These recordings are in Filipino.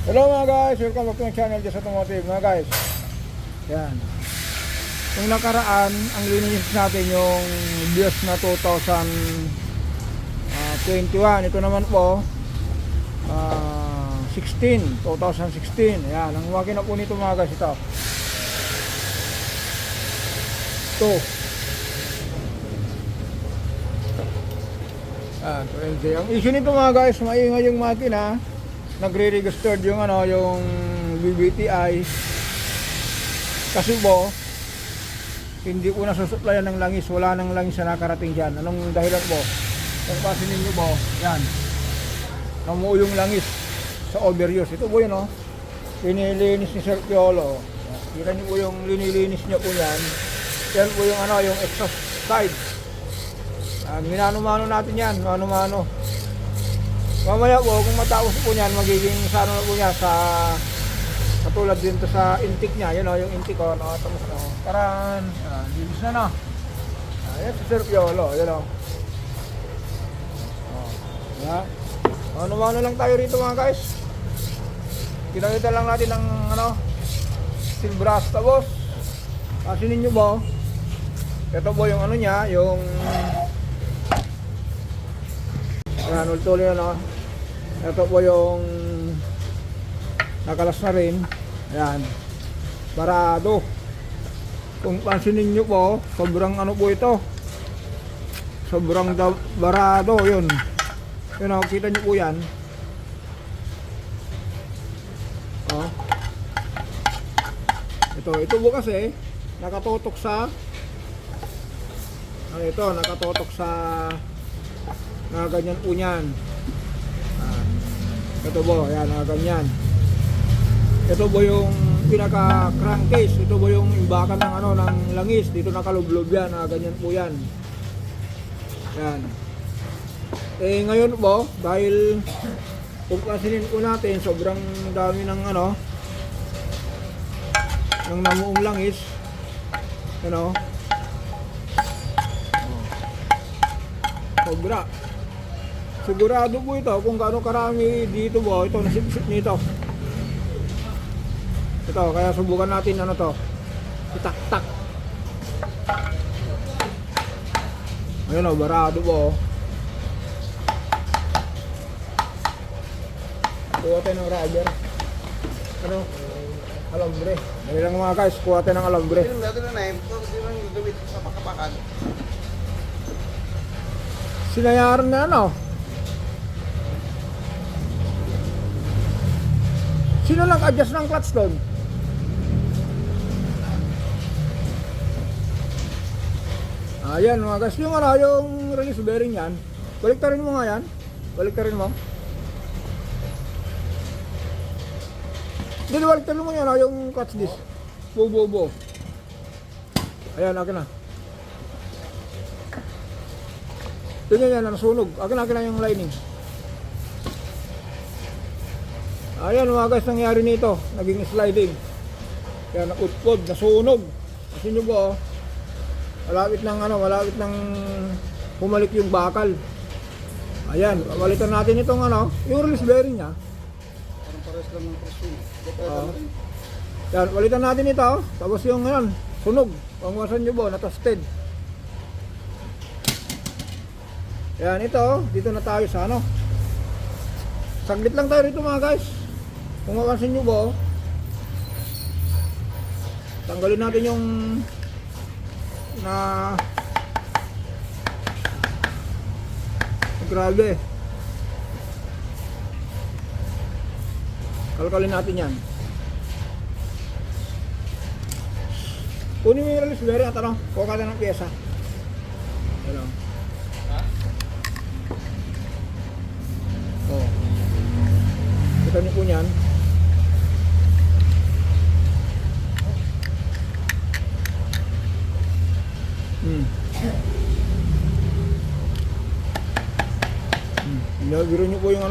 Hello mga guys, welcome back to my channel, Just Automotive mga guys. Yan. Yung nakaraan, ang linis natin yung Vios na 2021. Ito naman po 2016. Yan, ang makina po nito mga guys, ito. Ang issue nito mga guys, maingay yung makina. Nagre-registered yung yung BBTI kasi po hindi po nasusuplayan ng langis, wala nang langis na nakarating dyan. Anong dahilan po? Kung pansinin nyo po, yan, namuo yung langis sa overuse. Ito po yun linilinis ni Sir Piolo. Kita nyo po yung linilinis nyo po yan. Yan po yung yung exhaust side. Minano-mano natin yan, mano-mano. Mamaya po, kung matapos po niyan, magiging sa na po niya sa katulad din to sa intake niya. Yan yung intake ko, tapos parang linis na yan si Sir Piolo, yan yan. Ano lang tayo rito mga guys. Kita lang natin ng steel brass. Tapos pasinin nyo po, ito po yung niya, yung tuloy ito po yung nakalas na rin. Ayan, barado. Kung pansinin nyo po, sobrang po ito, sobrang barado. Yun kita nyo po yan. Ito po kasi nakatutok sa nakatutok sa ganyan po yan. Ito po, yan, ganyan. Ito po yung pinaka crankcase. Ito po yung imbakan ng ng langis. Dito nakalublob yan, ganyan po yan. Yan. Ngayon po, dahil kung pasinin po natin, sobrang dami ng ng namuong langis. Sobra. Sigurado po ito kung gaano karami dito po ito nasipsip nito. Ito, kaya subukan natin itak-tak. Ayun barado po. Kuha tayo ng rubber. Alambre. Dali lang mga guys, kuha tayo ng alambre. Sino natin na knife? Sino ang gagawin sa pakapakan? Sinayaran na Sino lang adjust ng clutch doon? Ayan mga guys, yung yung release bearing yan. Baliktarin mo nga yan. Baliktarin mo. Hindi, baliktarin mo yan yung clutch disc. Bo. Ayan, akin na. Tingnan yan, nasunog. Akin na yung lining. Ayan mga guys, nangyari nito. Naging sliding. Kaya nautpod, nasunog. Kasi nyo po, malapit ng pumalik yung bakal. Ayan, pamalitan natin itong yung release bearing niya. Parang pares lang ng presyo. Yan, palitan natin ito. Tapos yung sunog. Pangwasan nyo po, natosted. Yan, ito, dito na tayo sa saglit lang tayo rito mga guys. Kung mapansin nyo po, tanggalin natin yung grabe. Kalkalin natin yan. Kunin mo yung release bearing at kuha ka ng pyesa. Kita niyo po niyan. Biro niyo po yung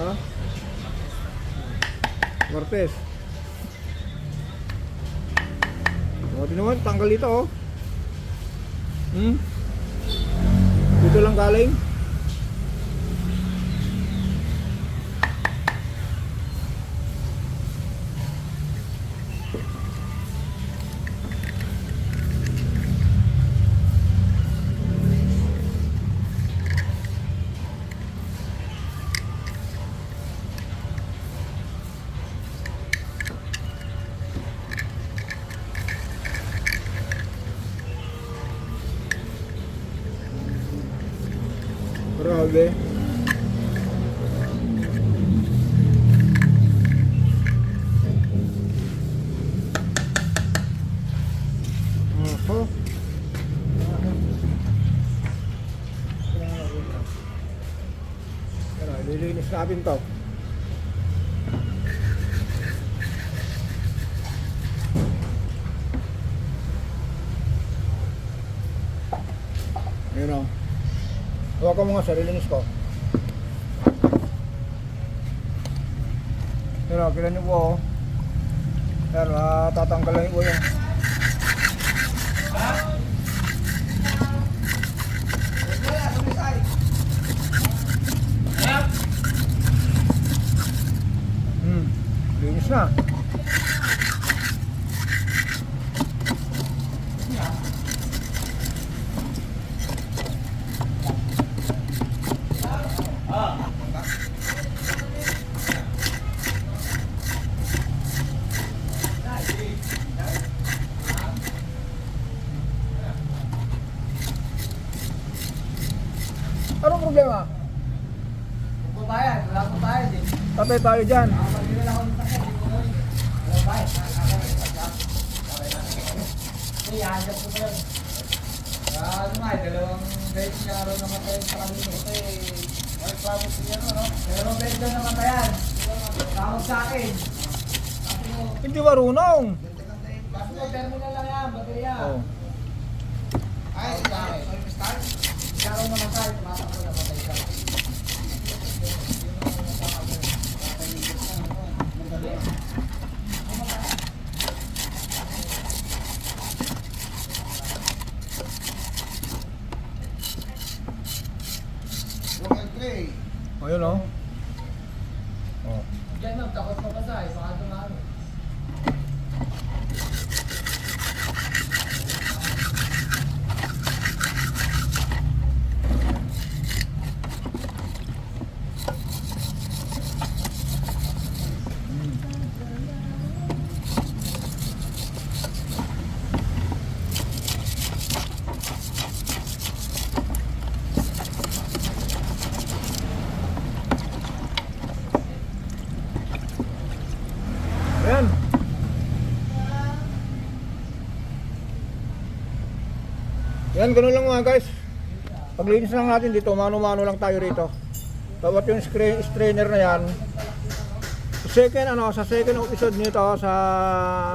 Ha? Martes. O, tinuwan, tanggal dito oh. Dito lang galing. Grabe. Oho. Pero lilinis natin to. Yun o. Hawakan mo nga sa lilinis ko. Pero kita nyo po oh. Yan, tatanggal lang po yan. Linis na. Anong problema? Bayad, wala akong bayad eh. Tatay tayo dyan. Pag-ilan ako ng sakit, hindi ko nun. Wala bayad. Hindi, hanap ko yun. Ano nga, dalawang beses na araw namatay sa kanina. Ito eh, may promise niya no? Dalawang beses na namatayan. Tawag sa akin. Sabi ko, Hindi marunong. terminal lang yan, baterya. Oh. Ay, sa akin. Hindi ako namatay, tumatakbo namatay siya. Oh, yun oh. Oh. Diyan ma'am, takot pa basa eh, baka dumami. Ayan. Yan, ganun lang mga guys. Paglinis lang natin dito, mano-mano lang tayo rito. Dapat yung strainer na yan. Sa second episode nito, sa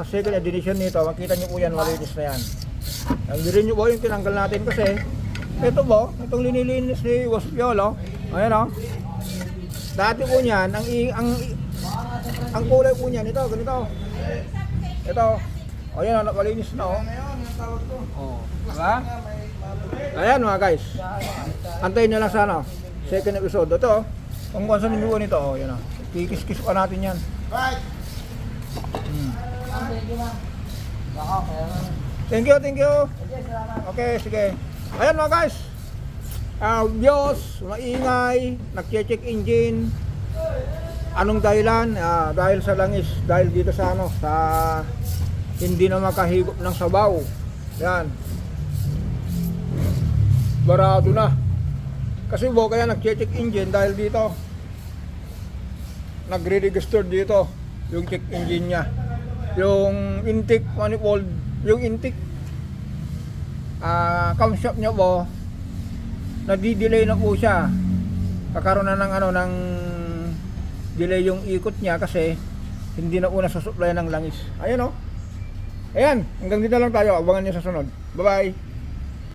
second edition nito, makita nyo po yan, malinis na yan. Ang rin nyo po yung tinanggal natin kasi, ito po, itong linilinis ni Waspiolo. Ayan o. Dati po niyan, ang kulay po niyan, ito, ganito. Ito. O yan, napalinis na o. Oh, diba? Ayan mga guys. Antayin nyo lang sa ano, second episode. Ito, kung kung saan niyo nito, o yan o. Kikis-kis pa natin yan. Thank you ma'am. Baka, kaya ma'am. Thank you, thank you. Sige, salamat. Okay, sige. Ayan mga guys. Diyos, maingay, nag-check engine. Anong dahilan? Dahil sa langis, dahil dito sa ano, sa hindi na makahigop ng sabaw. Yan. Barado na. Kasi po kaya nag-check engine dahil dito. Nagre-register dito yung check engine niya. Yung intake manifold, yung intake camshaft niya po, nadi-delay na po siya. Kakaroon na ng ano, ng delay yung ikot niya kasi hindi na una susupply ng langis. Ayan o. Ayan, hanggang dito lang tayo. Abangan niyo sa sunod. Bye-bye.